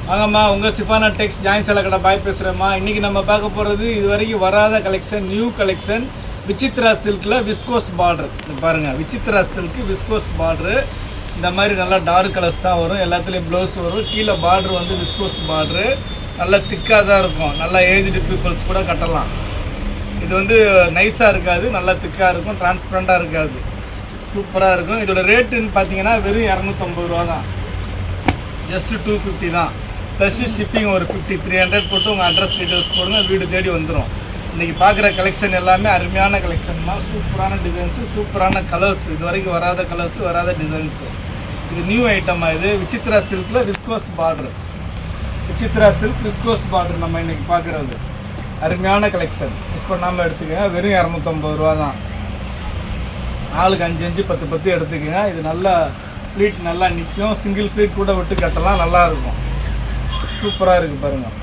வாங்கம்மா, உங்கள் சிஃபானா டெக்ஸ் ஜாயின் சேலை கடை பாய் பேசுகிறேம்மா. இன்றைக்கி நம்ம பார்க்க போகிறது இது வரைக்கும் வராத கலெக்ஷன், நியூ கலெக்ஷன். விசித்ரா சில்கில் விஸ்கோஸ் பார்டர். இது பாருங்கள், விசித்ரா சில்க்கு விஸ்கோஸ் பார்டரு. இந்த மாதிரி நல்லா டார்க் கலர்ஸ் தான் வரும். எல்லாத்துலேயும் ப்ளவுஸ் வரும். கீழே பார்டர் வந்து விஸ்கோஸ் பார்டரு. நல்லா திக்காக தான் இருக்கும். நல்லா ஏஜ்டு பீப்புள்ஸ் கூட கட்டலாம். இது வந்து நைஸாக இருக்காது, நல்லா திக்காக இருக்கும், டிரான்ஸ்பரண்ட்டாக இருக்காது, சூப்பராக இருக்கும். இதோட ரேட்டுன்னு பார்த்தீங்கன்னா வெறும் 250 ரூபா தான். ஜஸ்ட்டு 250 தான். ப்ளஸ்ஸு ஷிப்பிங் ஒரு 50-300 போட்டு உங்கள் அட்ரஸ் டீட்டெயில்ஸ் போடுங்க, வீடு தேடி வந்துடும். இன்றைக்கி பார்க்குற கலெக்ஷன் எல்லாமே அருமையான கலெக்ஷன்மா. சூப்பரான டிசைன்ஸு, சூப்பரான கலர்ஸ், இது வரைக்கும் வராத கலர்ஸு, வராத டிசைன்ஸு. இது நியூ ஐட்டமாக. இது விசித்ரா சில்கில் viscose border. Vichitra silk viscose border நம்ம இன்றைக்கி பார்க்குறது அருமையான கலெக்ஷன். மிஸ் பண்ணாமல் எடுத்துக்கோங்க. வெறும் 250 ரூபா தான். ஆளுக்கு 5 10 எடுத்துக்கோங்க. இது நல்லா ப்ளீட் நல்லா நிற்கும். சிங்கிள் ப்ளீட் கூட விட்டு கட்டலாம், நல்லாயிருக்கும். சூப்பராக இருக்குது பாருங்கள்.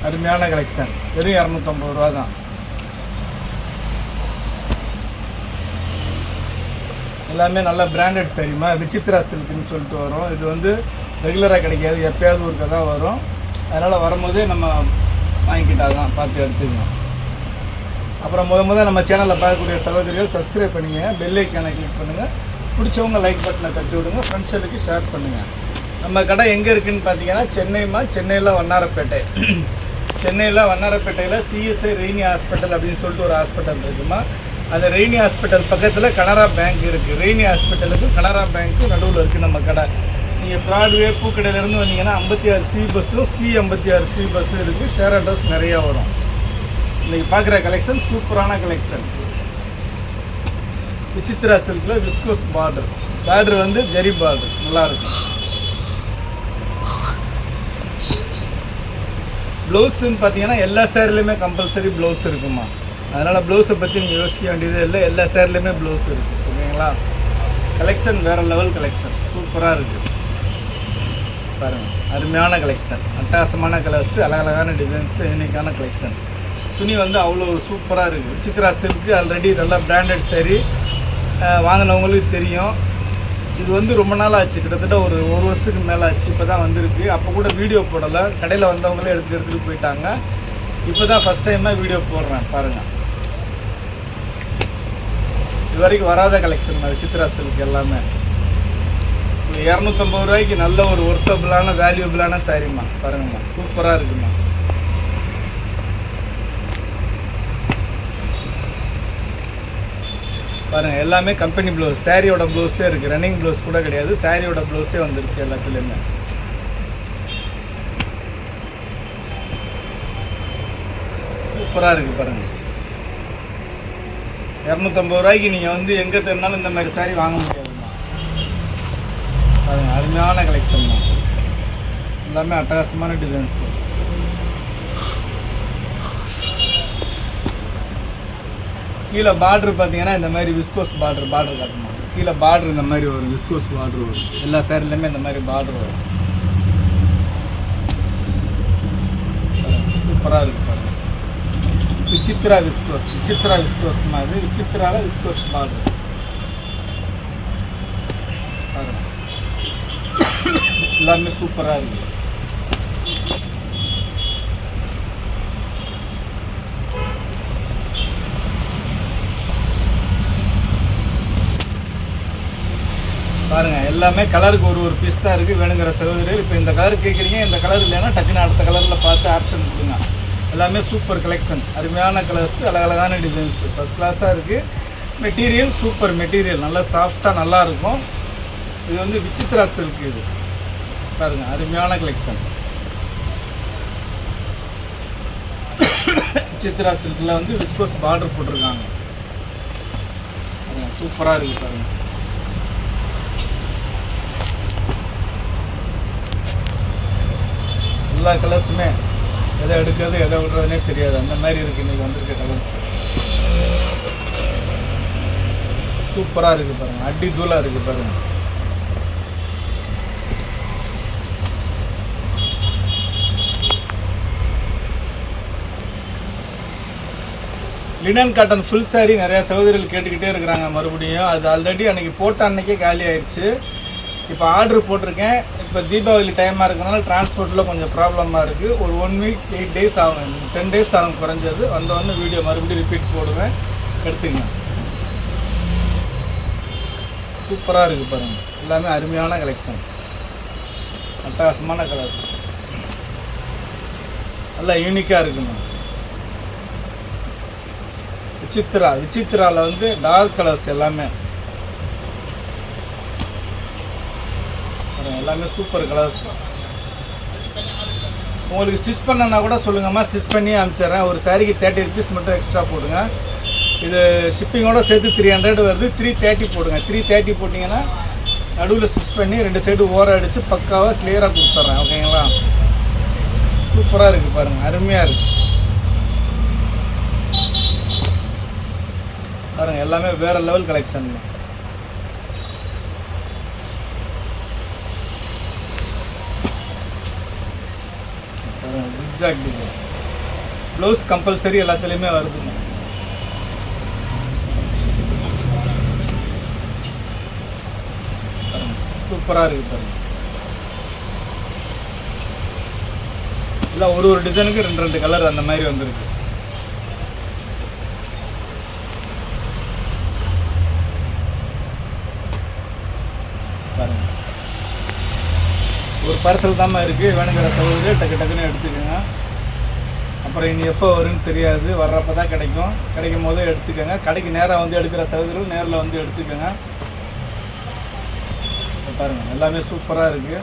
அருமையான கலெக்ஷன். வெறும் 250 ரூபா தான். எல்லாமே நல்ல பிராண்டட் சரிம்மா. விசித்ரா சில்க்குன்னு சொல்லிட்டு வரும். இது வந்து ரெகுலராக கிடைக்காது, எப்போயாவது ஒருக்க தான் வரும். அதனால் வரும்போதே நம்ம வாங்கிக்கிட்டால் தான் பார்த்து எடுத்துக்கணும். அப்புறம் முத நம்ம சேனலில் பார்க்கக்கூடிய சகோதரிகள் சப்ஸ்கிரைப் பண்ணிங்க, பெல் ஐக்கானை கிளிக் பண்ணுங்கள். பிடிச்சவங்க லைக் பட்டனை தட்டி விடுங்க, ஃப்ரெண்ட்ஸுக்கு ஷேர் பண்ணுங்கள். நம்ம கடை எங்கே இருக்குதுன்னு பார்த்தீங்கன்னா சென்னையில் வண்ணாரப்பேட்டை. சென்னையில் வண்ணாரப்பேட்டையில் சிஎஸ்ஐ ரெய்னி ஹாஸ்பிட்டல் அப்படின்னு சொல்லிட்டு ஒரு ஹாஸ்பிட்டல் இருக்குமா. அந்த ரெய்னி ஹாஸ்பிட்டல் பக்கத்தில் கனரா பேங்க் இருக்குது. ரெய்னி ஹாஸ்பிட்டலுக்கு கனரா பேங்க்கு நடுவில் இருக்குது நம்ம கடை. நீங்கள் ப்ராட்வே பூக்கடையிலேருந்து வந்தீங்கன்னா 56C பஸ்ஸும் C56C பஸ்ஸும் இருக்குது. ஷேர் ஆட்டோஸ் நிறையா வரும். இன்றைக்கி பார்க்குற கலெக்ஷன் சூப்பரான கலெக்ஷன். விசித்ரா சில்கில் விஸ்கோஸ் பார்டர். பார்டர் வந்து ஜெரி பார்டர், நல்லாயிருக்கும். ப்ளவுஸுன்னு பார்த்தீங்கன்னா எல்லா சேரீலையுமே கம்பல்சரி ப்ளவுஸ் இருக்குமா. அதனால் ப்ளவுஸை பற்றி நீங்கள் யோசிக்க வேண்டியது இல்லை. எல்லா சேரீலையுமே ப்ளவுஸ் இருக்குது. ஓகேங்களா? கலெக்ஷன் வேறு லெவல் கலெக்ஷன், சூப்பராக இருக்குது பாருங்கள். அருமையான கலெக்ஷன், அட்டகாசமான கலர்ஸு, அழகழகான டிசைன்ஸு, யூனிக்கான கலெக்ஷன். துணி வந்து அவ்வளோ சூப்பராக இருக்குது. விசித்ரா சில்க்கு ஆல்ரெடி இதெல்லாம் பிராண்டட் சரி, வாங்கினவங்களுக்கு தெரியும். இது வந்து ரொம்ப நாள் ஆச்சு, கிட்டத்தட்ட ஒரு வருஷத்துக்கு மேலே ஆச்சு. இப்போ தான் வந்திருக்கு. அப்போ கூட வீடியோ போடலை, கடையில் வந்தவங்களே எடுத்துகிட்டு போயிட்டாங்க. இப்போ தான் ஃபஸ்ட் டைமாக வீடியோ போடுறேன் பாருங்கள். இது வரைக்கும் வராத கலெக்ஷன் விசித்ரா சில்க் எல்லாமே. 250 ரூபாய்க்கு நல்ல ஒரு ஒர்த்தபுளான வேல்யூபிளான சாரீம்மா. பாருங்கம்மா, சூப்பராக இருக்குமா. பாருங்கள், எல்லாமே கம்பெனி ப்ளவுஸ். சாரியோட ப்ளவுஸே இருக்குது, ரன்னிங் ப்ளவுஸ் கூட கிடையாது. சாரியோட ப்ளவுஸே வந்துருச்சு எல்லாத்துலேயுமே. சூப்பராக இருக்குது பாருங்கள். 250 ரூபாய்க்கு நீங்கள் வந்து எங்கே தெரிந்தாலும் இந்த மாதிரி சாரி வாங்க முடியாதுமா. பாருங்கள், அருமையான கலெக்ஷன் தான். எல்லாமே அட்டகாசமான டிசைன்ஸு. கீழே பார்ட்ரு பார்த்தீங்கன்னா இந்த மாதிரி விஸ்கோஸ் பார்டர் காட்டணும். கீழே பார்டர் இந்த மாதிரி ஒரு விஸ்கோஸ் பார்டர் வரும். எல்லா சேரீலையுமே இந்த மாதிரி பார்டர் வரும். சூப்பராக இருக்குது பாருங்கள். விசித்ரா விஸ்கோஸ் மாதிரி விசித்ராவில் விஸ்கோஸ் பார்டர் பாருங்கள். எல்லாமே சூப்பராக இருக்குது. பாருங்கள், எல்லாமே கலருக்கு ஒரு பீஸ் தான் இருக்குது. வேணுங்கிற சகோதரிகள் இப்போ இந்த கலர் கேட்குறீங்க, இந்த கலர் இல்லைன்னா டக்குன்னு அடுத்த கலரில் பார்த்து ஆப்ஷன் கொடுங்க. எல்லாமே சூப்பர் கலெக்ஷன், அருமையான கலர்ஸு, அழகழகான டிசைன்ஸு, ஃபஸ்ட் கிளாஸாக இருக்குது. மெட்டீரியல் சூப்பர் மெட்டீரியல், நல்லா சாஃப்டாக நல்லாயிருக்கும். இது வந்து விசித்ரா சில்க். இது பாருங்கள், அருமையான கலெக்ஷன். விசித்ரா சில்கில் வந்து விஸ்கோஸ் பார்டர் போட்டிருக்காங்க. சூப்பராக இருக்குது பாருங்கள். எல்லா கலர்ஸுமே எதை எடுக்கிறது எதை விடுறதுனே தெரியாது, அந்த மாதிரி இருக்குது இன்றைக்கி வந்திருக்க கலர்ஸ். சூப்பராக இருக்குது பாருங்கள், அடி தூளாக இருக்குது பாருங்கள். லினன் காட்டன் ஃபுல் சாரீ நிறையா சகோதரிகள் கேட்டுக்கிட்டே இருக்கிறாங்க மறுபடியும். அது ஆல்ரெடி அன்றைக்கி போட்ட அன்றைக்கே காலி ஆயிடுச்சு. இப்போ ஆர்டர் போட்டிருக்கேன். இப்போ தீபாவளி டைமாக இருக்கனால டிரான்ஸ்போர்ட்டில் கொஞ்சம் ப்ராப்ளமாக இருக்குது. ஒரு 1 வீக் 8 டேஸ் ஆகும், 10 டேஸ் ஆகும் குறைஞ்சது. வந்தவொடனே வீடியோ மறுபடியும் ரிப்பீட் போடுவேன், எடுத்துக்கங்க. சூப்பராக இருக்குது பாருங்கள், எல்லாமே அருமையான கலெக்ஷன், அட்டகாசமான கலர்ஸ், நல்லா யூனிக்காக இருக்குங்க. விசித்ராவில் வந்து டார்க் கலர்ஸ் எல்லாமே சூப்பர் கலர்ஸ். உங்களுக்கு ஸ்டிச் பண்ணனா கூட சொல்லுங்கம்மா, ஸ்டிச் பண்ணி அனுப்பிச்சிட்றேன். ஒரு சாரிக்கு 30 rupees மட்டும் எக்ஸ்ட்ரா போடுங்க. இது ஷிப்பிங்கோட சேர்த்து 300 வருது. 330 போடுங்க. 330 போட்டிங்கன்னா நடுவில் ஸ்டிச் பண்ணி 2 சைடு ஓரம் அடித்து பக்காவாக கிளியராக கொடுத்துட்றேன். ஓகேங்களா? சூப்பராக இருக்குது பாருங்கள், அருமையாக இருக்குது பாருங்கள். எல்லாமே வேறு level collection. Zigzag design blouse compulsory எல்லாத்துலேயுமே வருதுங்க. சூப்பராக இருக்குது பாருங்கள். இல்லை ஒரு டிசைனுக்கு 2 கலர் அந்த மாதிரி வந்துருக்கு. பாருங்கள், ஒரு பார்சல் தாம்மா இருக்குது. வேணுங்கிற சகோதரி டக்கு டக்குன்னு எடுத்துக்கோங்க. அப்புறம் இனி எப்போ வரும்னு தெரியாது, வர்றப்போ தான் கிடைக்கும் போது எடுத்துக்கோங்க. கடைக்கு நேராக வந்து எடுக்கிற சகோதரிகள் நேரில் வந்து எடுத்துக்கோங்க. பாருங்கள், எல்லாமே சூப்பராக இருக்குது.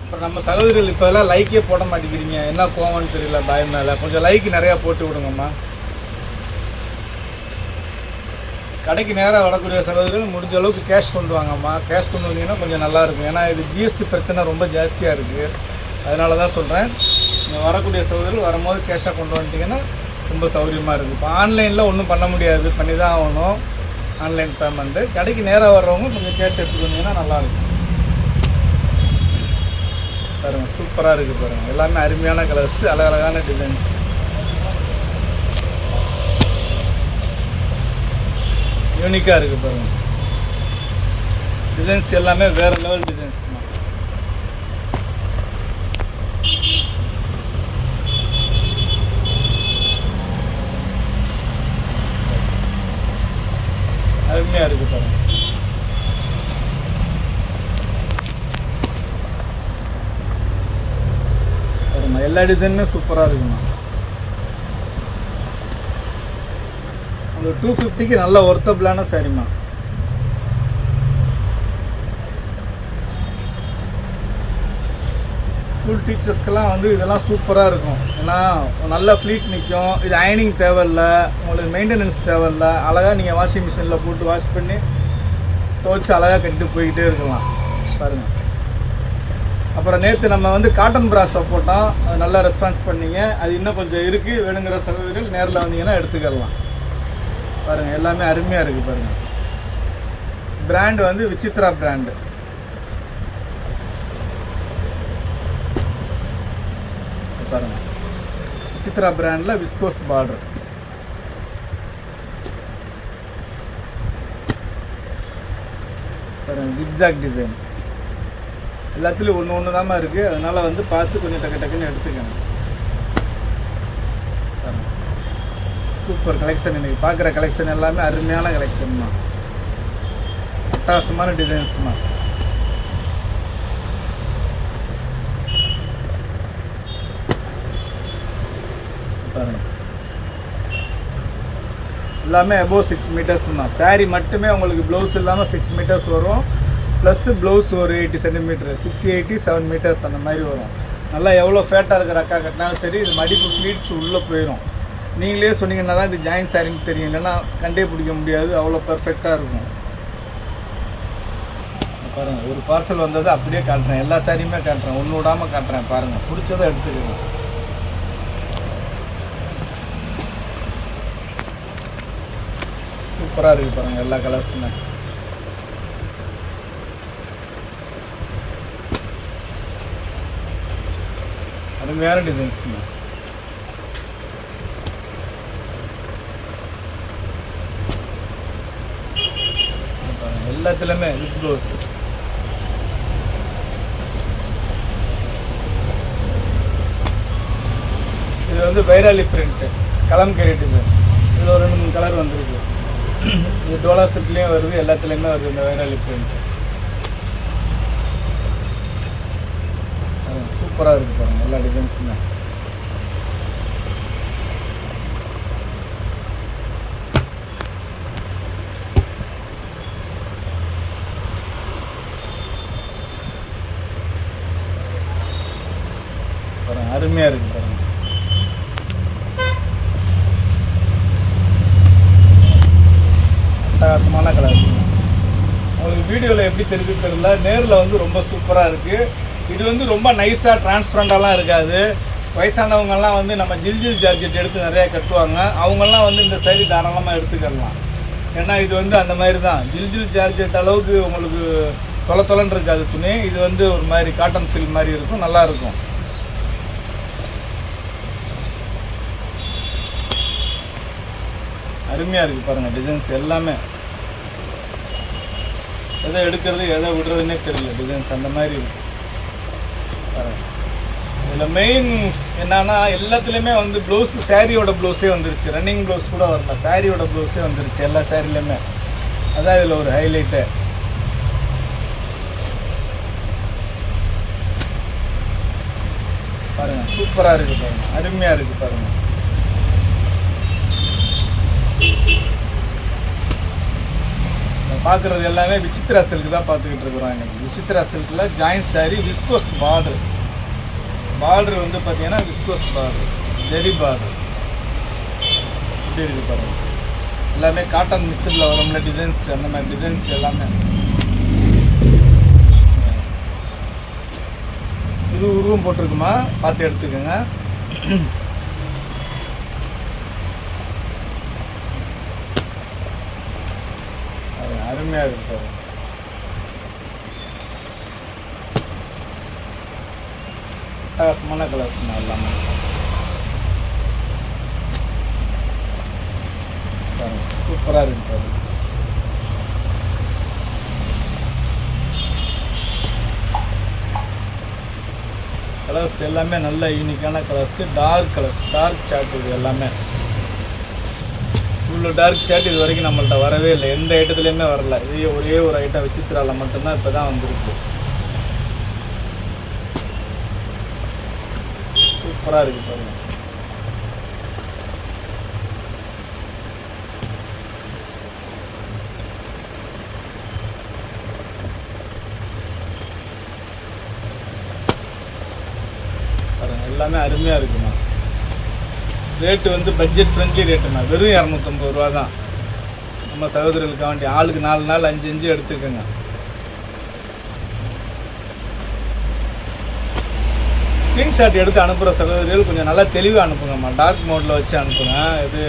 அப்புறம் நம்ம சகோதரிகள் இப்போல்லாம் லைக்கே போட மாட்டேங்கிறீங்க, என்ன கோவம்னு தெரியல, பயம் மேலே. கொஞ்சம் லைக் நிறையா போட்டு விடுங்கம்மா. கடைக்கு நேராக வரக்கூடிய சகோதரிகள் முடிஞ்ச அளவுக்கு கேஷ் கொண்டு வாங்கம்மா. கேஷ் கொண்டு வந்தீங்கன்னா கொஞ்சம் நல்லாயிருக்கும். ஏன்னா இது ஜிஎஸ்டி பிரச்சனை ரொம்ப ஜாஸ்தியாக இருக்குது. அதனால தான் சொல்கிறேன், நீங்கள் வரக்கூடிய சகோதரிகள் வரும்போது கேஷாக கொண்டு வந்துட்டிங்கன்னா ரொம்ப சௌகரியமாக இருக்குது. இப்போ ஆன்லைனில் ஒன்றும் பண்ண முடியாது, பண்ணி தான் ஆகணும் ஆன்லைன் பேமெண்ட்டு. கடைக்கு நேராக வர்றவங்க கொஞ்சம் கேஷ் எடுத்துகிட்டு வந்தீங்கன்னா நல்லாயிருக்கும். பாருங்கள், சூப்பராக இருக்குது பாருங்கள். எல்லாமே அருமையான கலர்ஸ், அழகழகான டிசைன்ஸ், யூனிக்காக இருக்குது பாருங்கள். டிசைன்ஸ் எல்லாமே வேறு லெவல் டிசைன்ஸ். அருமையாக இருக்குது பாருங்கள். எல்லா டிசைனுமே சூப்பராக இருக்குண்ணா. அந்த 250க்கு நல்ல ஒர்த்தபிளான சாரிம்மா. ஸ்கூல் டீச்சர்ஸ்க்கெல்லாம் வந்து இதெல்லாம் சூப்பராக இருக்கும். ஏன்னா நல்ல ஃப்ளீட் நிற்கும். இது அயனிங் தேவையில்ல, உங்களுக்கு மெயின்டெனன்ஸ் தேவையில்ல. அழகாக நீங்கள் வாஷிங் மிஷினில் போட்டு வாஷ் பண்ணி துவைச்சி அழகாக கட்டிட்டு போய்கிட்டே இருக்கலாம் பாருங்கள். அப்புறம் நேற்று நம்ம வந்து காட்டன் பிராஸை போட்டோம், அது நல்லா ரெஸ்பான்ஸ் பண்ணிங்க. அது இன்னும் கொஞ்சம் இருக்குது, வேணுங்கிற சகோதரிகள் நேரில் வந்தீங்கன்னா எடுத்துக்கலாம். பாருங்கள், எல்லாமே அருமையாக இருக்குது பாருங்கள். பிராண்டு வந்து விசித்ரா பிராண்டு. பாருங்கள், விசித்ரா பிராண்டில் விஸ்கோஸ் பார்டர். பாருங்கள், ஜிக்ஸாக் டிசைன் எல்லாத்துலேயும் ஒன்று தான் இருக்குது. அதனால் வந்து பார்த்து கொஞ்சம் டக்குன்னு எடுத்துக்கணும். Super collection. இன்றைக்கி பார்க்குற கலெக்ஷன் எல்லாமே அருமையான கலெக்ஷன் தான், அட்டகாசமான டிசைன்ஸ் தான். பாருங்கள், எல்லாமே அபோவ் 6 மீட்டர்ஸ் தான். சாரீ மட்டுமே உங்களுக்கு ப்ளவுஸ் இல்லாமல் 6 மீட்டர்ஸ் வரும். ப்ளஸ்ஸு ப்ளவுஸ் ஒரு 80 சென்டிமீட்டர், 687 மீட்டர்ஸ் அந்த மாதிரி வரும். நல்லா எவ்வளோ ஃபேட்டாக இருக்கிற அக்கா கட்டினாலும் சரி, இது மடிப்பு ஃப்ளீட்ஸ் உள்ளே போயிடும். நீங்களே சொன்னீங்கன்னா தான் இது ஜாயின் சாரின்னு தெரியும், இல்லைன்னா கண்டே பிடிக்க முடியாது, அவ்வளோ பர்ஃபெக்டாக இருக்கும். பாருங்கள், ஒரு பார்சல் வந்தது அப்படியே காட்டுறேன், எல்லா சாரியுமே காட்டுறேன், ஒன்று விடாமல் காட்டுறேன். பாருங்கள், பிடிச்சதை எடுத்துக்கணும். சூப்பராக இருக்குது பாருங்கள், எல்லா கலர்ஸுமே. அருமையான டிசைன்ஸுங்க. எல்லாத்துலேயுமே வித் ப்ளவுஸ். வந்து வைராலி பிரிண்ட்டு கலம்கரி டிசைன். இதில் ஒரு 2-3 கலர் வந்துருக்கு. இது டோலா சில்க்லேயும் வருது, எல்லாத்துலேயுமே வருது இந்த வைராலி பிரிண்ட். சூப்பராக இருக்குது பாருங்கள் எல்லா டிசைன்ஸுமே. பாருங்கள் அருமையாக இருக்குது பாருங்கள். அட்டகாசமான கலர்ஸ். உங்களுக்கு வீடியோவில் எப்படி தெரிஞ்சு தெரியல, நேரில் வந்து ரொம்ப சூப்பராக இருக்குது. இது வந்து ரொம்ப நைஸாக டிரான்ஸ்பரண்டாலாம் இருக்காது. வயசானவங்கெல்லாம் வந்து நம்ம ஜில்ஜில் ஜார்ஜெட் எடுத்து நிறையா கட்டுவாங்க. அவங்கெல்லாம் வந்து இந்த சைடு தாராளமாக எடுத்துக்கலாம். ஏன்னா இது வந்து அந்த மாதிரி தான், ஜில்ஜில் ஜார்ஜெட் அளவுக்கு உங்களுக்கு தொலைன்னு இருக்காது துணி. இது வந்து ஒரு மாதிரி காட்டன் ஃபீல் மாதிரி இருக்கும், நல்லாயிருக்கும். அருமையாக இருக்குது பாருங்கள் டிசைன்ஸ் எல்லாமே. எதை எடுக்கிறது எதை விடுறதுன்னே தெரியல, டிசைன்ஸ் அந்த மாதிரி இருக்குது. இதில் மெயின் என்னன்னா எல்லாத்துலேயுமே வந்து ப்ளவுஸு சாரியோட ப்ளவுஸே வந்துருச்சு. ரன்னிங் ப்ளவுஸ் கூட வரல, சாரியோட ப்ளவுஸே வந்துருச்சு எல்லா சாரிலையுமே. அதான் இதில் ஒரு ஹைலைட்டு. பாருங்கள் சூப்பராக இருக்குது பாருங்கள், அருமையாக இருக்குது பாருங்கள். பார்க்குறது எல்லாமே விசித்ரா சில்க் தான் பார்த்துக்கிட்டு இருக்கிறோம் இன்றைக்கி. விசித்ரா சில்கில் joint sari, viscose border. Border வந்து பார்த்தீங்கன்னா விஸ்கோஸ் பார்டர், ஜெரி பார்டர் இப்படி இருக்குது பாருங்கள். எல்லாமே காட்டன் மிக்சரில் வரும்ல டிசைன்ஸ், அந்த மாதிரி டிசைன்ஸ் எல்லாமே. இது உருவம் போட்டிருக்குமா பார்த்து எடுத்துக்கோங்க. அருமையாக இருக்கு பாருங்க. அட்டகாசமான கலர்ஸ்மா எல்லாமே பாருங்க, சூப்பராக இருக்கு பாருங்க. கலர்ஸ் எல்லாமே நல்ல யூனிக்கான colours, dark colours, dark shirt. இது எல்லாமே இவ்வளோ டார்க் சார்ட் இது வரைக்கும் நம்மள்ட்ட வரவே இல்லை, எந்த ஐட்டத்துலேயுமே வரல. இது ஒரே ஒரு ஐட்டம் விசித்ராவில் மட்டும்தான் இப்போ தான் வந்திருக்கு. சூப்பராக இருக்குது பாருங்கள். பாருங்கள் எல்லாமே அருமையாக இருக்குண்ணா. ரேட்டு வந்து பட்ஜெட் ஃப்ரெண்ட்லி ரேட்டுண்ணா, வெறும் 250 ரூபா தான். நம்ம சகோதரர்களுக்கு வேண்டிய ஆளுக்கு 4 நாள் 5 எடுத்துக்கோங்க. ஸ்க்ரீன்ஷாட் எடுத்து அனுப்புகிற சகோதரிகள் கொஞ்சம் நல்லா தெளிவாக அனுப்புங்கம்மா, டார்க் மோடில் வச்சு அனுப்புங்க. இது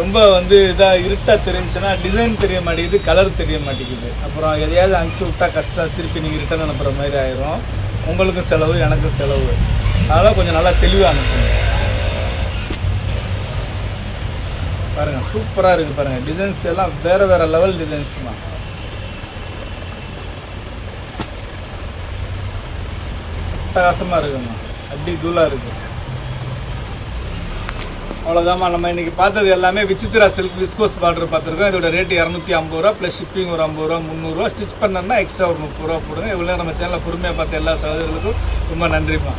ரொம்ப வந்து இதாக இருட்டாக தெரிஞ்சுன்னா டிசைன் தெரிய மாட்டேங்குது, கலர் தெரிய மாட்டேங்குது. அப்புறம் எதையாவது அனுப்பிச்சி விட்டா கஷ்டம், திருப்பி நீங்கள் ரிட்டன் அனுப்புகிற மாதிரி ஆயிரும். உங்களுக்கும் செலவு, எனக்கும் செலவு. அதனால் கொஞ்சம் நல்லா தெளிவாக அனுப்புங்க. பாருங்கள் சூப்பராக இருக்குது பாருங்கள், டிசைன்ஸ் எல்லாம் வேறு வேறு லெவல் டிசைன்ஸ் தான். அட்டகாசமாக இருக்குங்கம்மா, அடி தூளாக இருக்குது. அவ்வளோதாம்மா, நம்ம இன்றைக்கி பார்த்தது எல்லாமே விசித்ரா சில்க் விஸ்கோஸ் பார்டர் பார்த்துருக்கோம். இதோட ரேட்டு 250 ரூபா ப்ளஸ் ஷிப்பிங் ஒரு 50 ரூபா, 300 ரூபா. ஸ்டிச் பண்ணணும்னா எக்ஸ்ட்ரா ஒரு 30 ரூபா போடுங்க. இவ்வளோ நம்ம சேனலில் பொறுமையாக பார்த்த எல்லா சகோதரர்களுக்கும் ரொம்ப நன்றிம்மா.